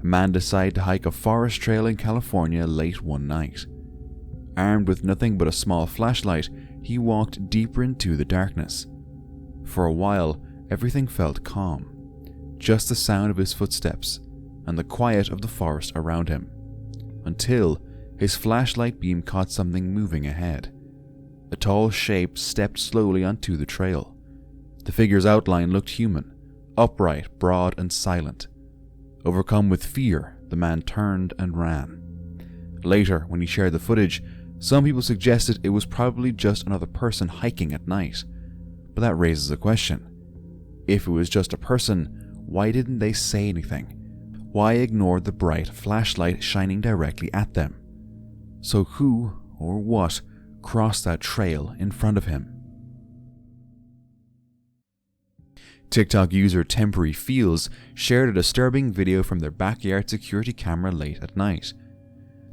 a man decided to hike a forest trail in California late one night. Armed with nothing but a small flashlight, he walked deeper into the darkness. For a while, everything felt calm, just the sound of his footsteps and the quiet of the forest around him, until his flashlight beam caught something moving ahead. A tall shape stepped slowly onto the trail. The figure's outline looked human, upright, broad, and silent. Overcome with fear, the man turned and ran. Later, when he shared the footage, some people suggested it was probably just another person hiking at night. But that raises a question. If it was just a person, why didn't they say anything? Why ignore the bright flashlight shining directly at them? So who or what crossed that trail in front of him? TikTok user Temporary Feels shared a disturbing video from their backyard security camera late at night.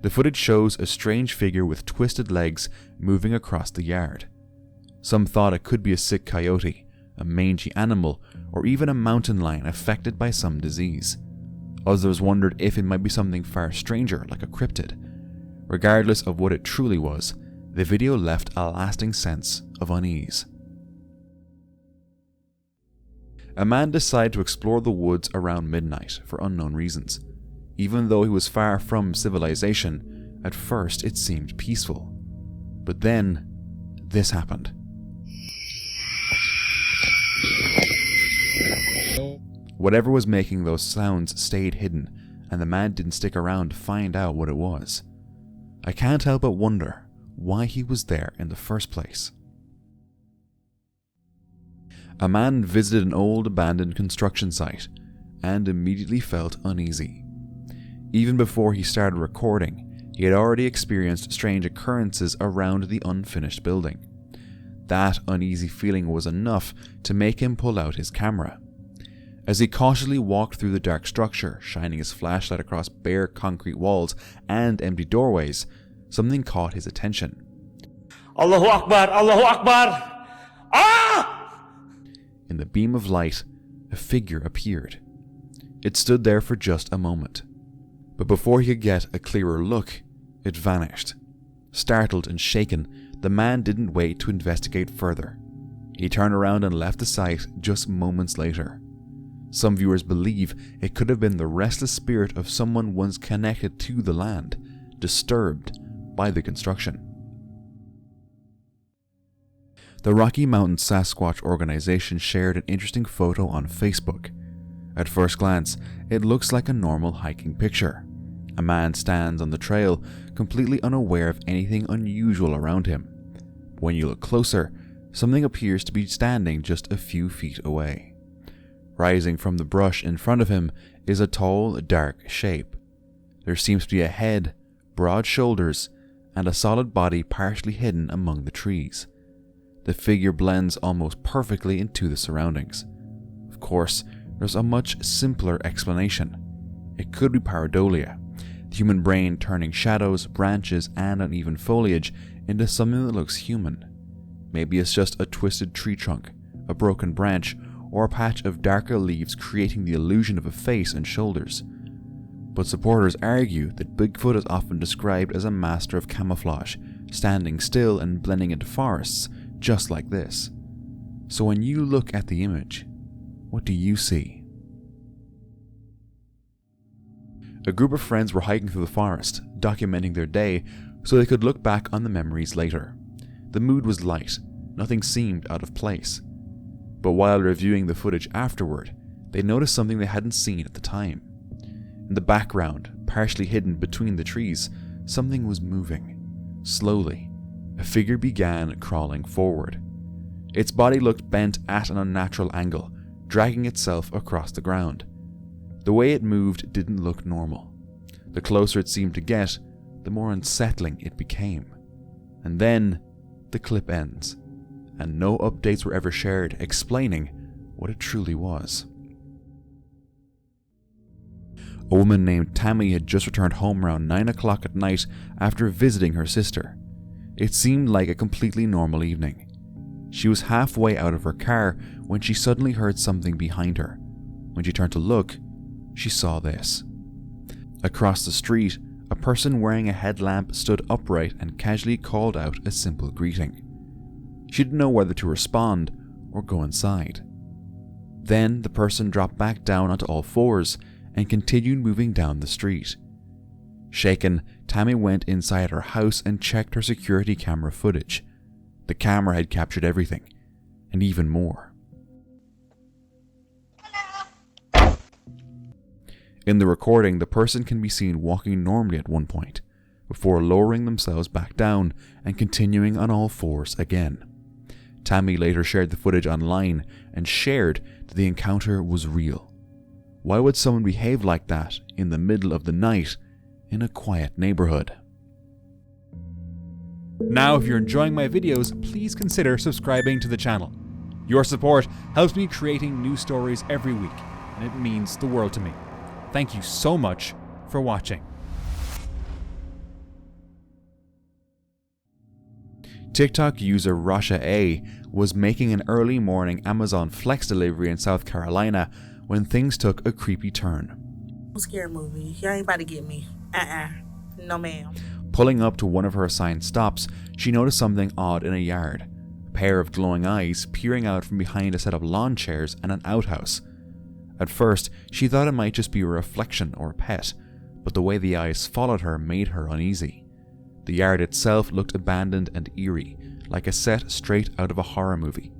The footage shows a strange figure with twisted legs moving across the yard. Some thought it could be a sick coyote, a mangy animal, or even a mountain lion affected by some disease. Others wondered if it might be something far stranger, like a cryptid. Regardless of what it truly was, the video left a lasting sense of unease. A man decided to explore the woods around midnight for unknown reasons. Even though he was far from civilization, at first it seemed peaceful. But then, this happened. Whatever was making those sounds stayed hidden, and the man didn't stick around to find out what it was. I can't help but wonder why he was there in the first place. A man visited an old abandoned construction site and immediately felt uneasy. Even before he started recording, he had already experienced strange occurrences around the unfinished building. That uneasy feeling was enough to make him pull out his camera. As he cautiously walked through the dark structure, shining his flashlight across bare concrete walls and empty doorways, something caught his attention. Allahu Akbar! Allahu Akbar! Ah! In the beam of light, a figure appeared. It stood there for just a moment. But before he could get a clearer look, it vanished. Startled and shaken, the man didn't wait to investigate further. He turned around and left the site just moments later. Some viewers believe it could have been the restless spirit of someone once connected to the land, disturbed by the construction. The Rocky Mountain Sasquatch organization shared an interesting photo on Facebook. At first glance, it looks like a normal hiking picture. A man stands on the trail, completely unaware of anything unusual around him. When you look closer, something appears to be standing just a few feet away. Rising from the brush in front of him is a tall, dark shape. There seems to be a head, broad shoulders, and a solid body partially hidden among the trees. The figure blends almost perfectly into the surroundings. Of course, there's a much simpler explanation. It could be pareidolia, the human brain turning shadows, branches, and uneven foliage into something that looks human. Maybe it's just a twisted tree trunk, a broken branch, or a patch of darker leaves creating the illusion of a face and shoulders. But supporters argue that Bigfoot is often described as a master of camouflage, standing still and blending into forests, just like this. So when you look at the image, what do you see? A group of friends were hiking through the forest, documenting their day so they could look back on the memories later. The mood was light, nothing seemed out of place. But while reviewing the footage afterward, they noticed something they hadn't seen at the time. In the background, partially hidden between the trees, something was moving. Slowly, a figure began crawling forward. Its body looked bent at an unnatural angle, dragging itself across the ground. The way it moved didn't look normal. The closer it seemed to get, the more unsettling it became. And then, the clip ends, and no updates were ever shared explaining what it truly was. A woman named Tammy had just returned home around 9 o'clock at night after visiting her sister. It seemed like a completely normal evening. She was halfway out of her car when she suddenly heard something behind her. When she turned to look, she saw this. Across the street, a person wearing a headlamp stood upright and casually called out a simple greeting. She didn't know whether to respond or go inside. Then the person dropped back down onto all fours and continued moving down the street. Shaken, Tammy went inside her house and checked her security camera footage. The camera had captured everything, and even more. In the recording, the person can be seen walking normally at one point, before lowering themselves back down and continuing on all fours again. Tammy later shared the footage online and shared that the encounter was real. Why would someone behave like that in the middle of the night in a quiet neighborhood? Now, if you're enjoying my videos, please consider subscribing to the channel. Your support helps me creating new stories every week, and it means the world to me. Thank you so much for watching. TikTok user Russia A was making an early morning Amazon Flex delivery in South Carolina when things took a creepy turn. Scary movie. Y'all ain't about to get me. No ma'am. Pulling up to one of her assigned stops, she noticed something odd in a yard. A pair of glowing eyes peering out from behind a set of lawn chairs and an outhouse. At first, she thought it might just be a reflection or a pet, but the way the eyes followed her made her uneasy. The yard itself looked abandoned and eerie, like a set straight out of a horror movie.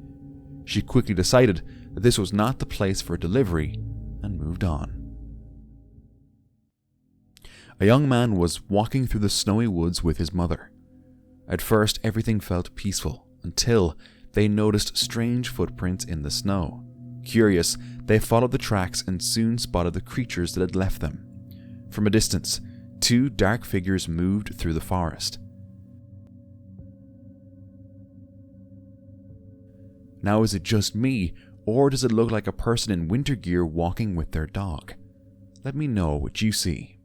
She quickly decided that this was not the place for delivery and moved on. A young man was walking through the snowy woods with his mother. At first, everything felt peaceful until they noticed strange footprints in the snow. Curious, they followed the tracks and soon spotted the creatures that had left them. From a distance, two dark figures moved through the forest. Now, is it just me, or does it look like a person in winter gear walking with their dog? Let me know what you see.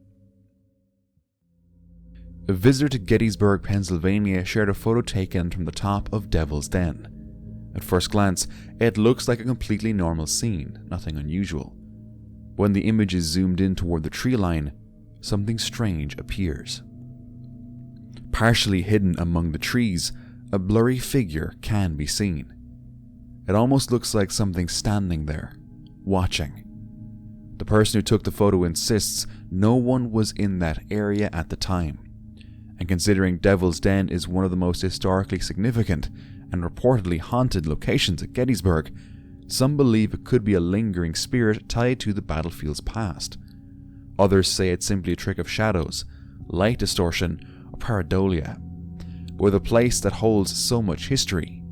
A visitor to Gettysburg, Pennsylvania shared a photo taken from the top of Devil's Den. At first glance, it looks like a completely normal scene, nothing unusual. When the image is zoomed in toward the tree line, something strange appears. Partially hidden among the trees, a blurry figure can be seen. It almost looks like something standing there, watching. The person who took the photo insists no one was in that area at the time. And considering Devil's Den is one of the most historically significant and reportedly haunted locations at Gettysburg, some believe it could be a lingering spirit tied to the battlefield's past. Others say it's simply a trick of shadows, light distortion, or pareidolia. But with a place that holds so much history,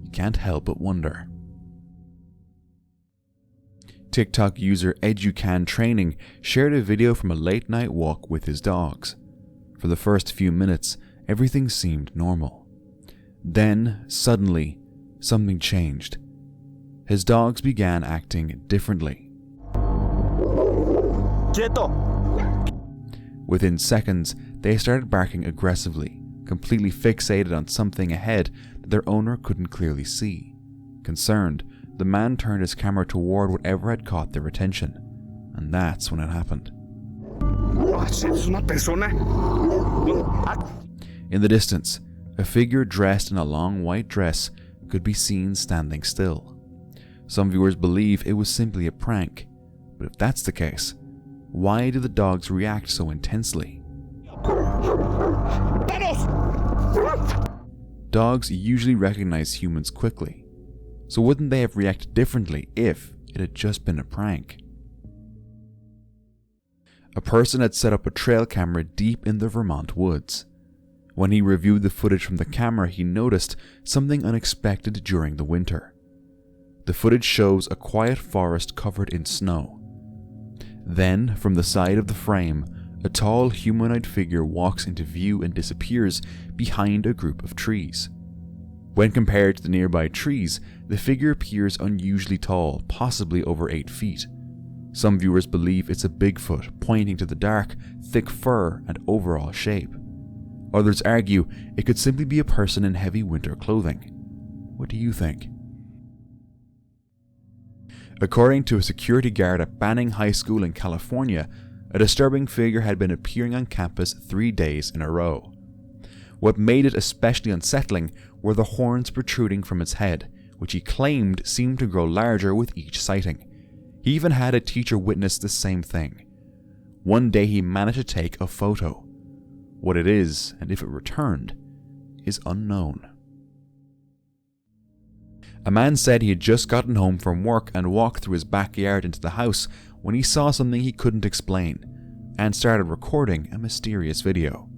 you can't help but wonder. TikTok user Educan Training shared a video from a late night walk with his dogs. For the first few minutes, everything seemed normal. Then, suddenly, something changed. His dogs began acting differently. Quieto. Within seconds, they started barking aggressively, completely fixated on something ahead that their owner couldn't clearly see. Concerned, the man turned his camera toward whatever had caught their attention, and that's when it happened. In the distance, a figure dressed in a long white dress could be seen standing still. Some viewers believe it was simply a prank, but if that's the case, why do the dogs react so intensely? Dogs usually recognize humans quickly, so wouldn't they have reacted differently if it had just been a prank? A person had set up a trail camera deep in the Vermont woods. When he reviewed the footage from the camera, he noticed something unexpected during the winter. The footage shows a quiet forest covered in snow. Then, from the side of the frame, a tall humanoid figure walks into view and disappears behind a group of trees. When compared to the nearby trees, the figure appears unusually tall, possibly over 8 feet. Some viewers believe it's a Bigfoot, pointing to the dark, thick fur and overall shape. Others argue it could simply be a person in heavy winter clothing. What do you think? According to a security guard at Banning High School in California, A disturbing figure had been appearing on campus 3 days in a row. What made it especially unsettling were the horns protruding from its head, which he claimed seemed to grow larger with each sighting. He even had a teacher witness the same thing. One day he managed to take a photo. What it is, and if it returned, is unknown. A man said he had just gotten home from work and walked through his backyard into the house when he saw something he couldn't explain, and started recording a mysterious video.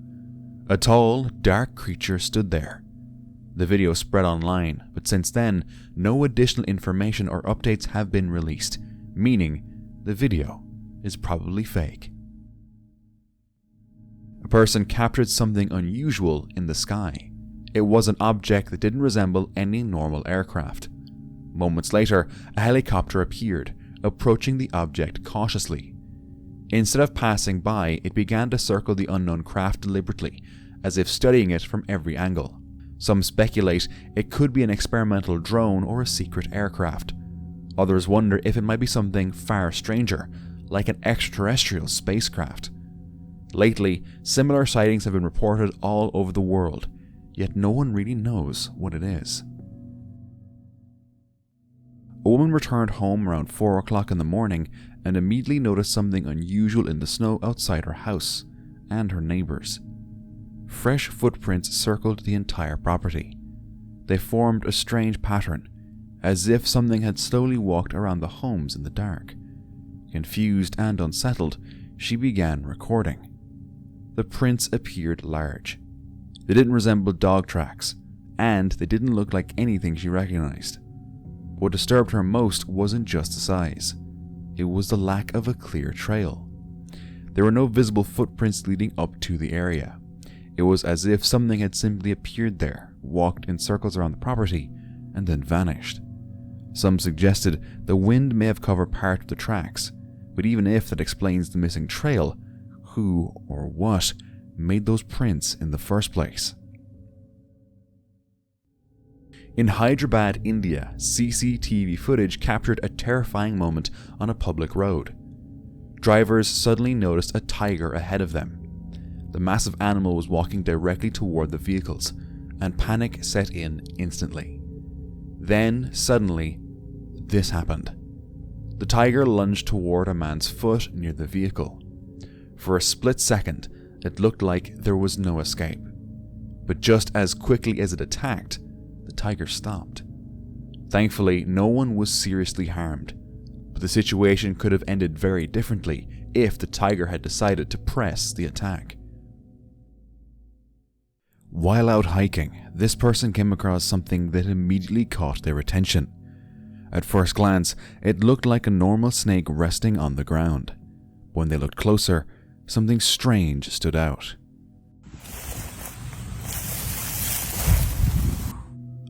A tall, dark creature stood there. The video spread online, but since then, no additional information or updates have been released, meaning the video is probably fake. A person captured something unusual in the sky. It was an object that didn't resemble any normal aircraft. Moments later, a helicopter appeared, approaching the object cautiously. Instead of passing by, it began to circle the unknown craft deliberately, as if studying it from every angle. Some speculate it could be an experimental drone or a secret aircraft. Others wonder if it might be something far stranger, like an extraterrestrial spacecraft. Lately, similar sightings have been reported all over the world, yet no one really knows what it is. A woman returned home around 4 o'clock in the morning and immediately noticed something unusual in the snow outside her house and her neighbours. Fresh footprints circled the entire property. They formed a strange pattern, as if something had slowly walked around the homes in the dark. Confused and unsettled, she began recording. The prints appeared large. They didn't resemble dog tracks, and they didn't look like anything she recognized. What disturbed her most wasn't just the size. It was the lack of a clear trail. There were no visible footprints leading up to the area. It was as if something had simply appeared there, walked in circles around the property, and then vanished. Some suggested the wind may have covered part of the tracks, but even if that explains the missing trail, who or what made those prints in the first place? In Hyderabad, India, CCTV footage captured a terrifying moment on a public road. Drivers suddenly noticed a tiger ahead of them. The massive animal was walking directly toward the vehicles, and panic set in instantly. Then, suddenly, this happened. The tiger lunged toward a man's foot near the vehicle. For a split second, it looked like there was no escape. But just as quickly as it attacked, the tiger stopped. Thankfully, no one was seriously harmed, but the situation could have ended very differently if the tiger had decided to press the attack. While out hiking, this person came across something that immediately caught their attention. At first glance, it looked like a normal snake resting on the ground. When they looked closer, something strange stood out.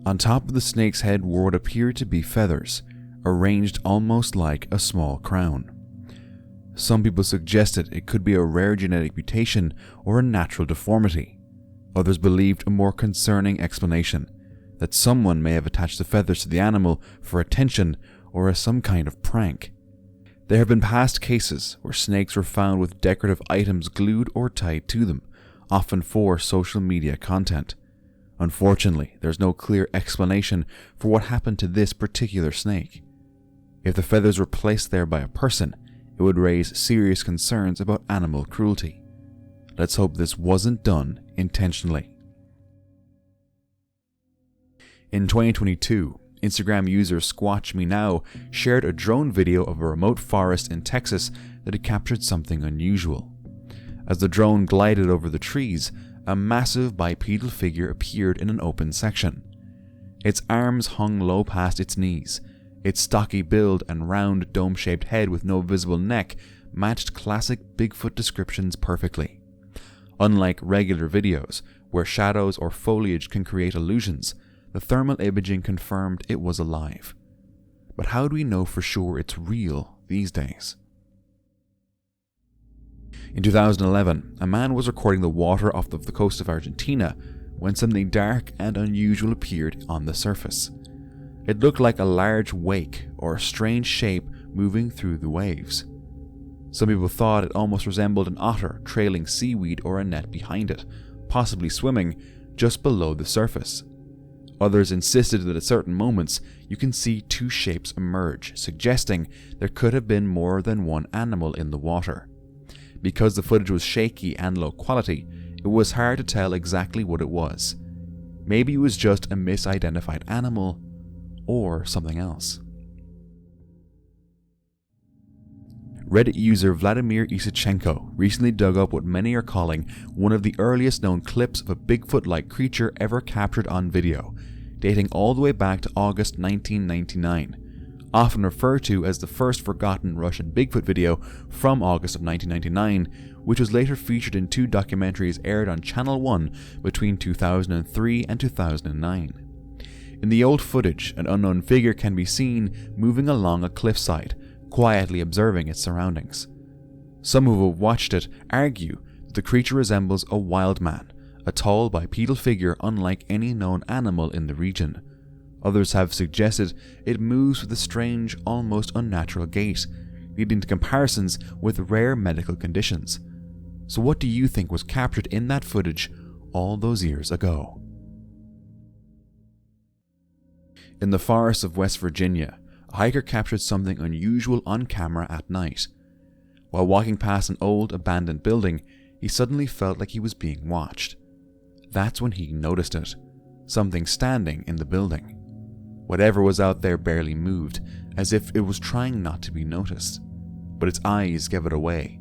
On top of the snake's head were what appeared to be feathers, arranged almost like a small crown. Some people suggested it could be a rare genetic mutation or a natural deformity. Others believed a more concerning explanation, that someone may have attached the feathers to the animal for attention or as some kind of prank. There have been past cases where snakes were found with decorative items glued or tied to them, often for social media content. Unfortunately, there's no clear explanation for what happened to this particular snake. If the feathers were placed there by a person, it would raise serious concerns about animal cruelty. Let's hope this wasn't done intentionally. In 2022, Instagram user SquatchMeNow shared a drone video of a remote forest in Texas that had captured something unusual. As the drone glided over the trees, a massive bipedal figure appeared in an open section. Its arms hung low past its knees. Its stocky build and round dome-shaped head with no visible neck matched classic Bigfoot descriptions perfectly. Unlike regular videos, where shadows or foliage can create illusions, the thermal imaging confirmed it was alive. But how do we know for sure it's real these days? In 2011, a man was recording the water off the coast of Argentina when something dark and unusual appeared on the surface. It looked like a large wake or a strange shape moving through the waves. Some people thought it almost resembled an otter trailing seaweed or a net behind it, possibly swimming just below the surface. Others insisted that at certain moments you can see two shapes emerge, suggesting there could have been more than one animal in the water. Because the footage was shaky and low quality, it was hard to tell exactly what it was. Maybe it was just a misidentified animal, or something else. Reddit user Vladimir Isachenko recently dug up what many are calling one of the earliest known clips of a Bigfoot-like creature ever captured on video, dating all the way back to August 1999, often referred to as the first forgotten Russian Bigfoot video from August of 1999, which was later featured in two documentaries aired on Channel 1 between 2003 and 2009. In the old footage, an unknown figure can be seen moving along a cliffside, quietly observing its surroundings. Some who have watched it argue that the creature resembles a wild man, a tall bipedal figure unlike any known animal in the region. Others have suggested it moves with a strange, almost unnatural gait, leading to comparisons with rare medical conditions. So what do you think was captured in that footage all those years ago? In the forests of West Virginia, a hiker captured something unusual on camera at night. While walking past an old, abandoned building, he suddenly felt like he was being watched. That's when he noticed it. Something standing in the building. Whatever was out there barely moved, as if it was trying not to be noticed. But its eyes gave it away,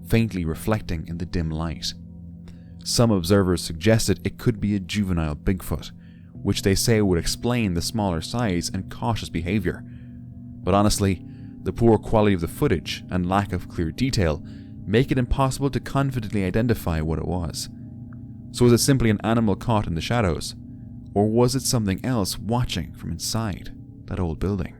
faintly reflecting in the dim light. Some observers suggested it could be a juvenile Bigfoot, which they say would explain the smaller size and cautious behavior. But honestly, the poor quality of the footage and lack of clear detail make it impossible to confidently identify what it was. So was it simply an animal caught in the shadows? Or was it something else watching from inside that old building?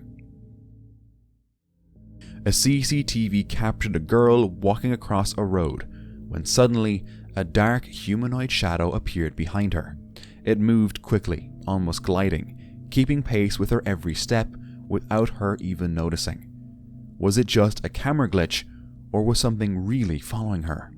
A CCTV captured a girl walking across a road when suddenly a dark humanoid shadow appeared behind her. It moved quickly, almost gliding, keeping pace with her every step without her even noticing. Was it just a camera glitch, or was something really following her?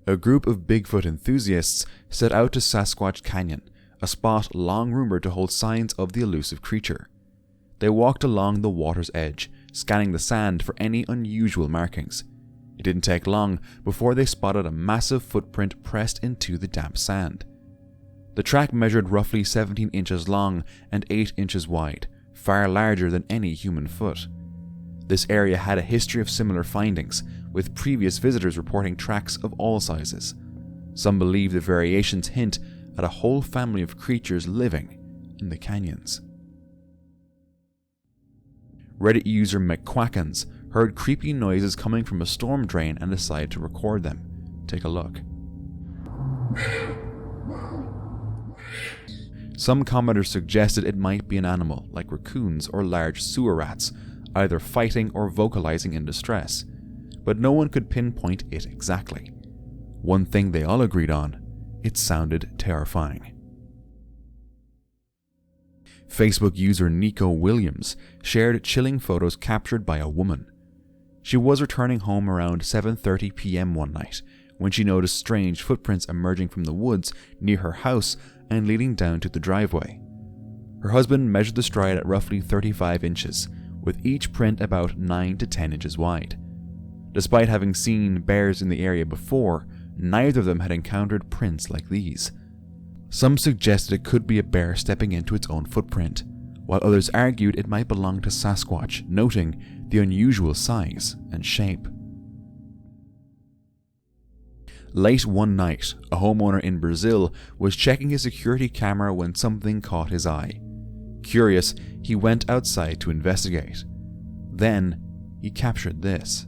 A group of Bigfoot enthusiasts set out to Sasquatch Canyon, a spot long rumored to hold signs of the elusive creature. They walked along the water's edge, scanning the sand for any unusual markings. It didn't take long before they spotted a massive footprint pressed into the damp sand. The track measured roughly 17 inches long and 8 inches wide, far larger than any human foot. This area had a history of similar findings, with previous visitors reporting tracks of all sizes. Some believe the variations hint at a whole family of creatures living in the canyons. Reddit user McQuackens heard creepy noises coming from a storm drain and decided to record them. Take a look. Some commenters suggested it might be an animal, like raccoons or large sewer rats, either fighting or vocalizing in distress, but no one could pinpoint it exactly. One thing they all agreed on, it sounded terrifying. Facebook user Nico Williams shared chilling photos captured by a woman. She was returning home around 7:30 p.m. one night when she noticed strange footprints emerging from the woods near her house and leading down to the driveway. Her husband measured the stride at roughly 35 inches, with each print about 9 to 10 inches wide. Despite having seen bears in the area before, neither of them had encountered prints like these. Some suggested it could be a bear stepping into its own footprint, while others argued it might belong to Sasquatch, noting the unusual size and shape. Late one night, a homeowner in Brazil was checking his security camera when something caught his eye. Curious, he went outside to investigate. Then, he captured this.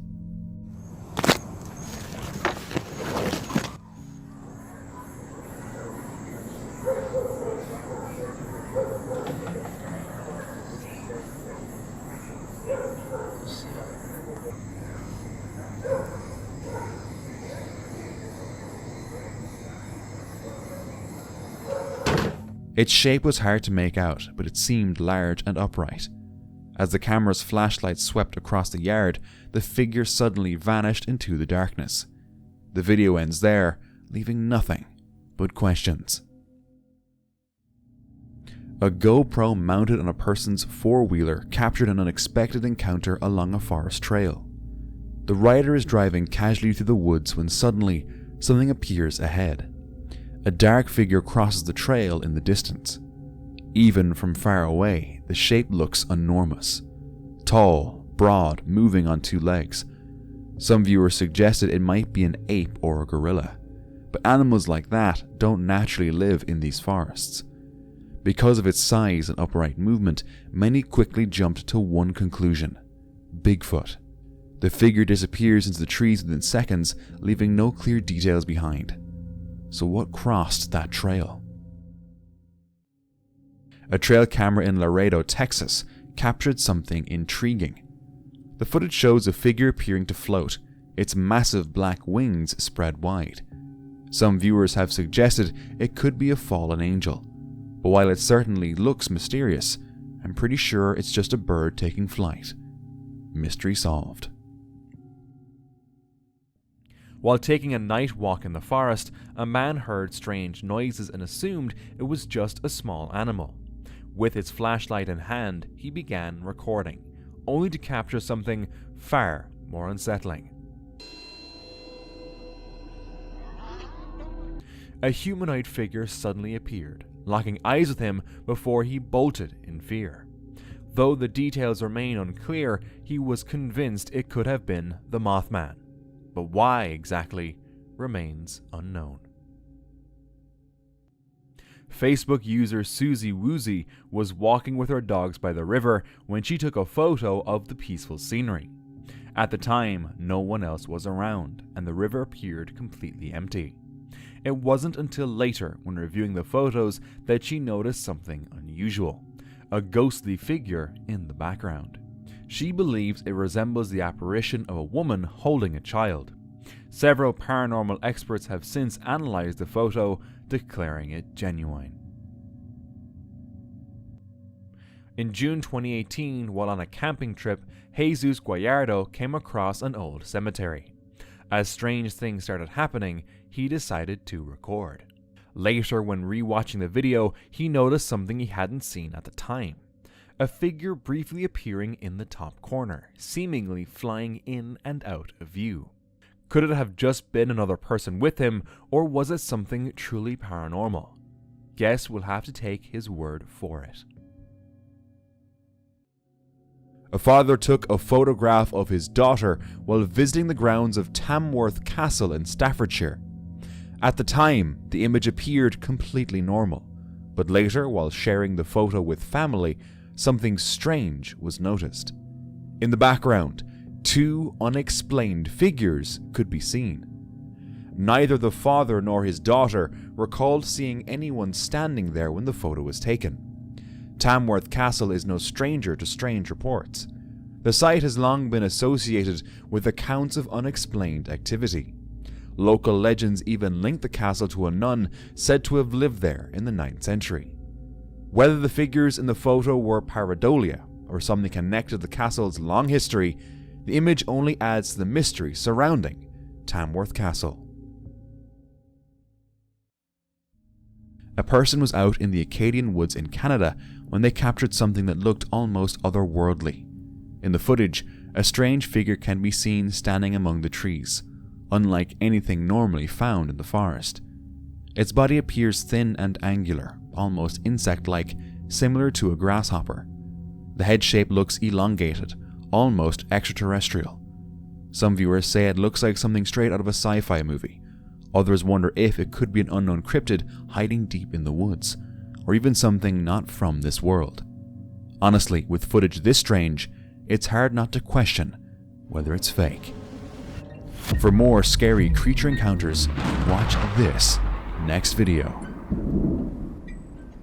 Its shape was hard to make out, but it seemed large and upright. As the camera's flashlight swept across the yard, the figure suddenly vanished into the darkness. The video ends there, leaving nothing but questions. A GoPro mounted on a person's four-wheeler captured an unexpected encounter along a forest trail. The rider is driving casually through the woods when suddenly something appears ahead. A dark figure crosses the trail in the distance. Even from far away, the shape looks enormous. Tall, broad, moving on two legs. Some viewers suggested it might be an ape or a gorilla, but animals like that don't naturally live in these forests. Because of its size and upright movement, many quickly jumped to one conclusion: Bigfoot. The figure disappears into the trees within seconds, leaving no clear details behind. So what crossed that trail? A trail camera in Laredo, Texas, captured something intriguing. The footage shows a figure appearing to float, its massive black wings spread wide. Some viewers have suggested it could be a fallen angel, but while it certainly looks mysterious, I'm pretty sure it's just a bird taking flight. Mystery solved. While taking a night walk in the forest, a man heard strange noises and assumed it was just a small animal. With his flashlight in hand, he began recording, only to capture something far more unsettling. A humanoid figure suddenly appeared, locking eyes with him before he bolted in fear. Though the details remain unclear, he was convinced it could have been the Mothman. But why exactly remains unknown. Facebook user Susie Woozy was walking with her dogs by the river when she took a photo of the peaceful scenery. At the time, no one else was around, and the river appeared completely empty. It wasn't until later, when reviewing the photos, that she noticed something unusual: a ghostly figure in the background. She believes it resembles the apparition of a woman holding a child. Several paranormal experts have since analyzed the photo, declaring it genuine. In June 2018, while on a camping trip, Jesus Gallardo came across an old cemetery. As strange things started happening, he decided to record. Later, when re-watching the video, he noticed something he hadn't seen at the time: a figure briefly appearing in the top corner, seemingly flying in and out of view. Could it have just been another person with him, or was it something truly paranormal? Guess we'll have to take his word for it. A father took a photograph of his daughter while visiting the grounds of Tamworth Castle in Staffordshire. At the time, the image appeared completely normal, but later, while sharing the photo with family, something strange was noticed. In the background, two unexplained figures could be seen. Neither the father nor his daughter recalled seeing anyone standing there when the photo was taken. Tamworth Castle is no stranger to strange reports. The site has long been associated with accounts of unexplained activity. Local legends even link the castle to a nun said to have lived there in the 9th century. Whether the figures in the photo were pareidolia or something connected to the castle's long history, the image only adds to the mystery surrounding Tamworth Castle. A person was out in the Acadian woods in Canada when they captured something that looked almost otherworldly. In the footage, a strange figure can be seen standing among the trees, unlike anything normally found in the forest. Its body appears thin and angular, almost insect-like, similar to a grasshopper. The head shape looks elongated, almost extraterrestrial. Some viewers say it looks like something straight out of a sci-fi movie. Others wonder if it could be an unknown cryptid hiding deep in the woods, or even something not from this world. Honestly, with footage this strange, it's hard not to question whether it's fake. For more scary creature encounters, watch this next video.